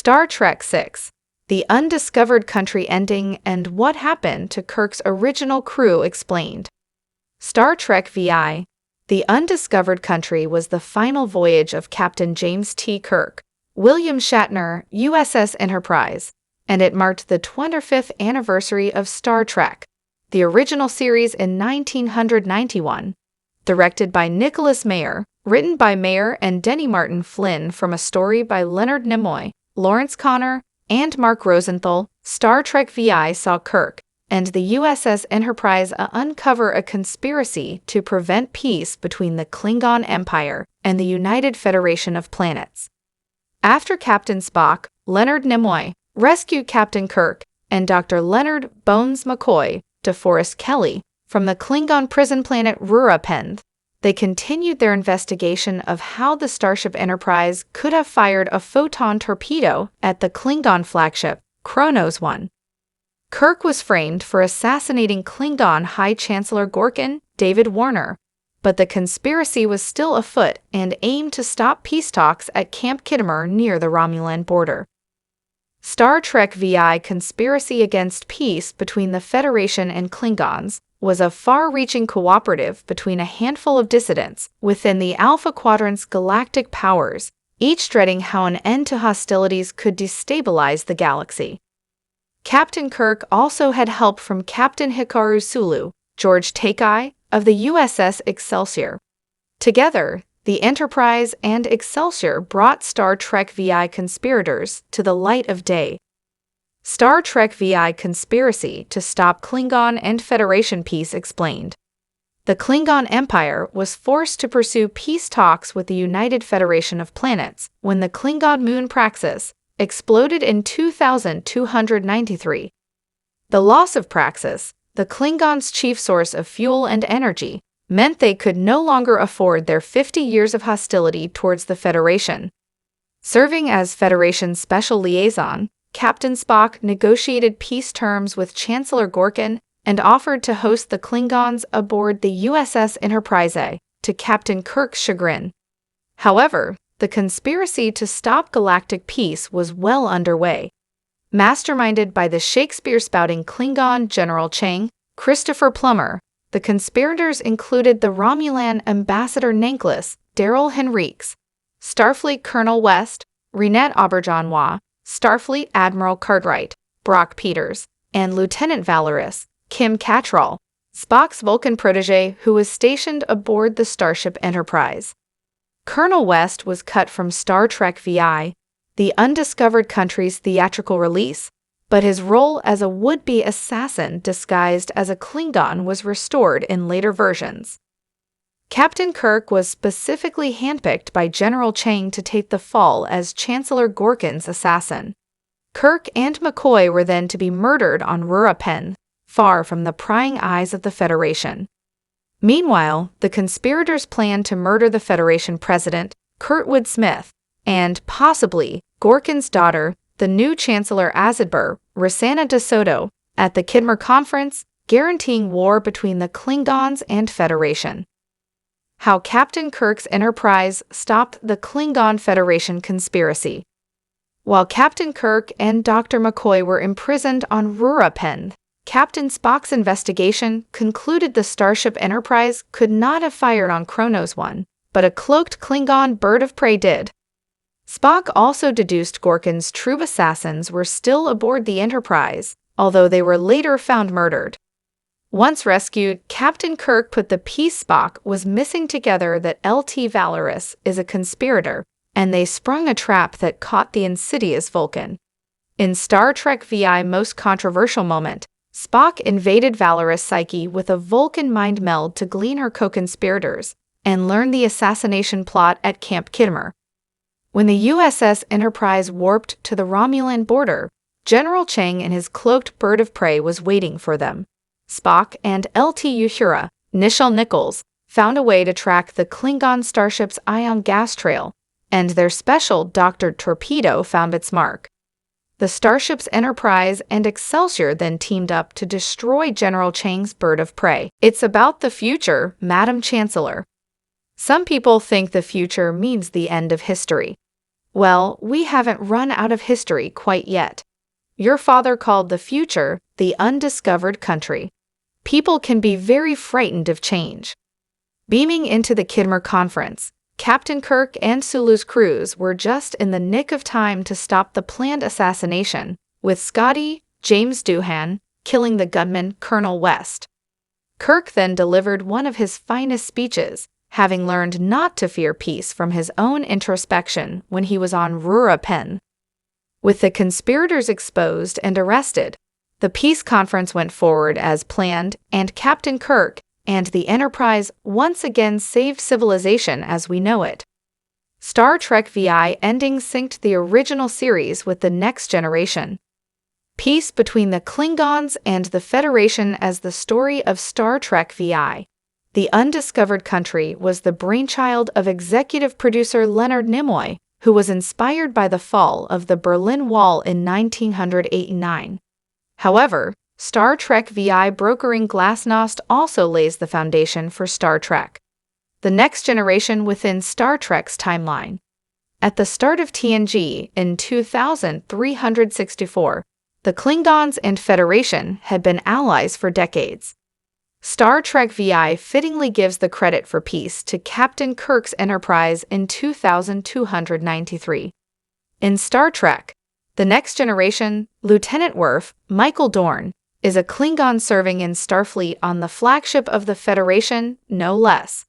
Star Trek VI, The Undiscovered Country Ending and What Happened to Kirk's Original Crew Explained. Star Trek VI, The Undiscovered Country was the final voyage of Captain James T. Kirk, William Shatner, USS Enterprise, and it marked the 25th anniversary of Star Trek, the original series in 1991. Directed by Nicholas Meyer, written by Meyer and Denny Martin Flynn from a story by Leonard Nimoy, Lawrence Connor, and Mark Rosenthal, Star Trek VI saw Kirk and the USS Enterprise uncover a conspiracy to prevent peace between the Klingon Empire and the United Federation of Planets. After Captain Spock, Leonard Nimoy, rescued Captain Kirk and Dr. Leonard Bones McCoy, DeForest Kelley, from the Klingon prison planet Rura-Penth, they continued their investigation of how the Starship Enterprise could have fired a photon torpedo at the Klingon flagship, Kronos 1. Kirk was framed for assassinating Klingon High Chancellor Gorkin, David Warner, but the conspiracy was still afoot and aimed to stop peace talks at Camp Khitomer near the Romulan border. Star Trek VI Conspiracy Against Peace between the Federation and Klingons was a far-reaching cooperative between a handful of dissidents within the Alpha Quadrant's galactic powers, each dreading how an end to hostilities could destabilize the galaxy. Captain Kirk also had help from Captain Hikaru Sulu, George Takei, of the USS Excelsior. Together, the Enterprise and Excelsior brought Star Trek VI conspirators to the light of day. Star Trek VI Conspiracy to Stop Klingon and Federation Peace Explained. The Klingon Empire was forced to pursue peace talks with the United Federation of Planets when the Klingon moon Praxis exploded in 2293. The loss of Praxis, the Klingons' chief source of fuel and energy, meant they could no longer afford their 50 years of hostility towards the Federation. Serving as Federation's special liaison, Captain Spock negotiated peace terms with Chancellor Gorkin and offered to host the Klingons aboard the USS Enterprise, to Captain Kirk's chagrin. However, the conspiracy to stop galactic peace was well underway. Masterminded by the Shakespeare-spouting Klingon General Chang, Christopher Plummer, the conspirators included the Romulan Ambassador Nanklus, Daryl Henriques, Starfleet Colonel West, Renette Auberjonois, Starfleet Admiral Cartwright, Brock Peters, and Lieutenant Valoris, Kim Cattrall, Spock's Vulcan protege who was stationed aboard the Starship Enterprise. Colonel West was cut from Star Trek VI, The Undiscovered Country's theatrical release, but his role as a would-be assassin disguised as a Klingon was restored in later versions. Captain Kirk was specifically handpicked by General Chang to take the fall as Chancellor Gorkin's assassin. Kirk and McCoy were then to be murdered on Rura-Penth, far from the prying eyes of the Federation. Meanwhile, the conspirators planned to murder the Federation president, Kurtwood Smith, and, possibly, Gorkin's daughter, the new Chancellor Azadbur, Rosanna de Soto, at the Khitomer Conference, guaranteeing war between the Klingons and Federation. How Captain Kirk's Enterprise stopped the Klingon Federation conspiracy. While Captain Kirk and Dr. McCoy were imprisoned on Rura-Penth, Captain Spock's investigation concluded the Starship Enterprise could not have fired on Kronos 1, but a cloaked Klingon bird of prey did. Spock also deduced Gorkin's true assassins were still aboard the Enterprise, although they were later found murdered. Once rescued, Captain Kirk put the piece Spock was missing together that L.T. Valoris is a conspirator, and they sprung a trap that caught the insidious Vulcan. In Star Trek VI's most controversial moment, Spock invaded Valoris' psyche with a Vulcan mind meld to glean her co-conspirators and learn the assassination plot at Camp Khitomer. When the USS Enterprise warped to the Romulan border, General Chang and his cloaked bird of prey was waiting for them. Spock and L.T. Uhura, Nichelle Nichols, found a way to track the Klingon starship's ion gas trail, and their special doctored torpedo found its mark. The starship's Enterprise and Excelsior then teamed up to destroy General Chang's bird of prey. It's about the future, Madam Chancellor. Some people think the future means the end of history. Well, we haven't run out of history quite yet. Your father called the future the undiscovered country. People can be very frightened of change. Beaming into the Khmer conference, Captain Kirk and Sulu's crews were just in the nick of time to stop the planned assassination, with Scotty, James Doohan, killing the gunman Colonel West. Kirk then delivered one of his finest speeches, having learned not to fear peace from his own introspection when he was on Rura Pen. With the conspirators exposed and arrested, the peace conference went forward as planned, and Captain Kirk and the Enterprise once again saved civilization as we know it. Star Trek VI ending synced the original series with the Next Generation. Peace between the Klingons and the Federation as the story of Star Trek VI. The Undiscovered Country was the brainchild of executive producer Leonard Nimoy, who was inspired by the fall of the Berlin Wall in 1989. However, Star Trek VI brokering Glasnost also lays the foundation for Star Trek, the next generation within Star Trek's timeline. At the start of TNG in 2364, the Klingons and Federation had been allies for decades. Star Trek VI fittingly gives the credit for peace to Captain Kirk's Enterprise in 2293. In Star Trek, The Next Generation, Lieutenant Worf, Michael Dorn, is a Klingon serving in Starfleet on the flagship of the Federation, no less.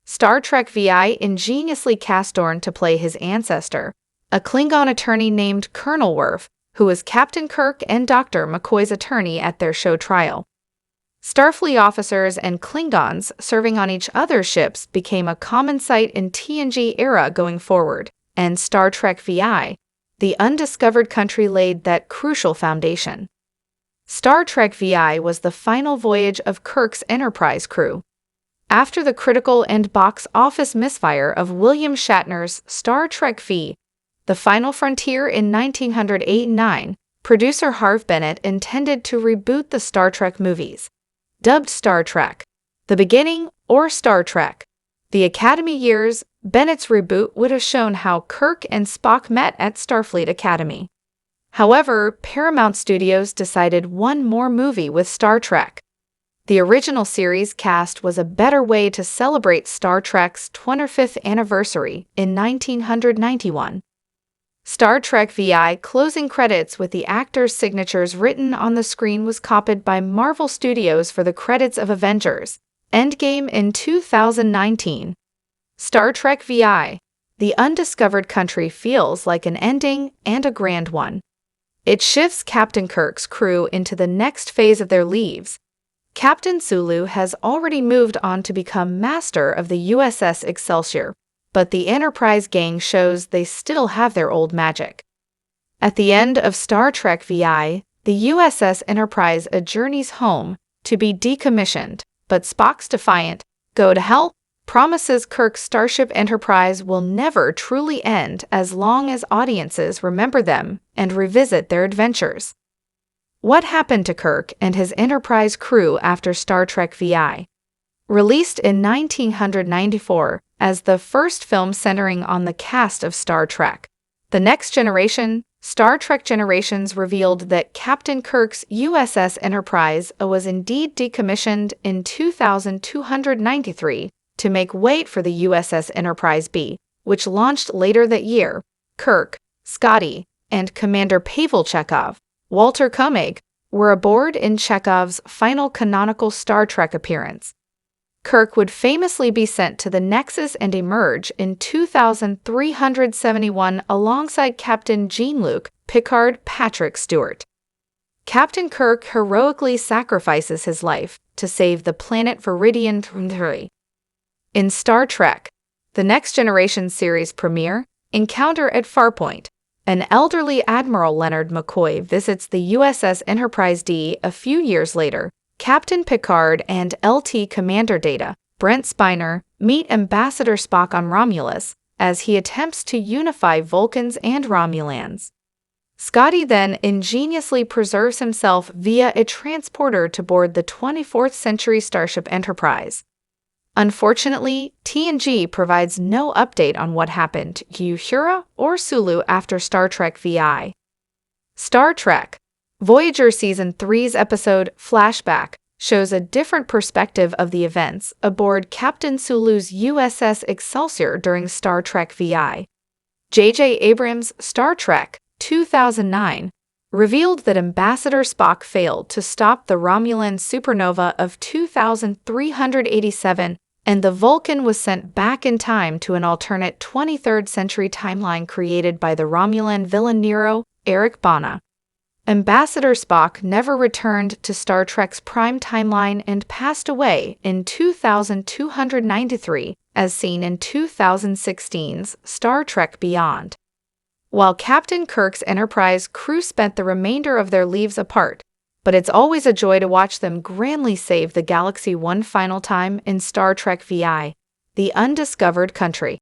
Star Trek VI ingeniously cast Dorn to play his ancestor, a Klingon attorney named Colonel Worf, who was Captain Kirk and Dr. McCoy's attorney at their show trial. Starfleet officers and Klingons serving on each other's ships became a common sight in TNG era going forward, and Star Trek VI, the Undiscovered Country, laid that crucial foundation. Star Trek VI was the final voyage of Kirk's Enterprise crew. After the critical and box office misfire of William Shatner's Star Trek V, The Final Frontier in 1989, producer Harve Bennett intended to reboot the Star Trek movies. Dubbed Star Trek, The Beginning, or Star Trek, The Academy Years, Bennett's reboot would have shown how Kirk and Spock met at Starfleet Academy. However, Paramount Studios decided one more movie with Star Trek. The original series cast was a better way to celebrate Star Trek's 25th anniversary in 1991. Star Trek VI closing credits with the actors' signatures written on the screen was copied by Marvel Studios for the credits of Avengers Endgame in 2019. Star Trek VI, The Undiscovered Country, feels like an ending and a grand one. It shifts Captain Kirk's crew into the next phase of their lives. Captain Sulu has already moved on to become master of the USS Excelsior, but the Enterprise gang shows they still have their old magic. At the end of Star Trek VI, the USS Enterprise journeys home to be decommissioned, but Spock's defiant, "Go to hell," promises Kirk's Starship Enterprise will never truly end as long as audiences remember them and revisit their adventures. What happened to Kirk and his Enterprise crew after Star Trek VI? Released in 1994 as the first film centering on the cast of Star Trek, The Next Generation, Star Trek Generations revealed that Captain Kirk's USS Enterprise was indeed decommissioned in 2293 to make way for the USS Enterprise B, which launched later that year. Kirk, Scotty, and Commander Pavel Chekhov, Walter Koenig, were aboard in Chekhov's final canonical Star Trek appearance. Kirk would famously be sent to the Nexus and emerge in 2371 alongside Captain Jean-Luc Picard Patrick Stewart. Captain Kirk heroically sacrifices his life to save the planet Viridian 3. In Star Trek, The Next Generation series premiere, Encounter at Farpoint, an elderly Admiral Leonard McCoy visits the USS Enterprise D a few years later. Captain Picard and LT Commander Data, Brent Spiner, meet Ambassador Spock on Romulus as he attempts to unify Vulcans and Romulans. Scotty then ingeniously preserves himself via a transporter to board the 24th century Starship Enterprise. Unfortunately, TNG provides no update on what happened to Uhura or Sulu after Star Trek VI. Star Trek Voyager Season 3's episode Flashback shows a different perspective of the events aboard Captain Sulu's USS Excelsior during Star Trek VI. J.J. Abrams' Star Trek 2009 revealed that Ambassador Spock failed to stop the Romulan supernova of 2387, and the Vulcan was sent back in time to an alternate 23rd century timeline created by the Romulan villain Nero, Eric Bana. Ambassador Spock never returned to Star Trek's prime timeline and passed away in 2293, as seen in 2016's Star Trek Beyond. While Captain Kirk's Enterprise crew spent the remainder of their lives apart, but it's always a joy to watch them grandly save the galaxy one final time in Star Trek VI, The Undiscovered Country.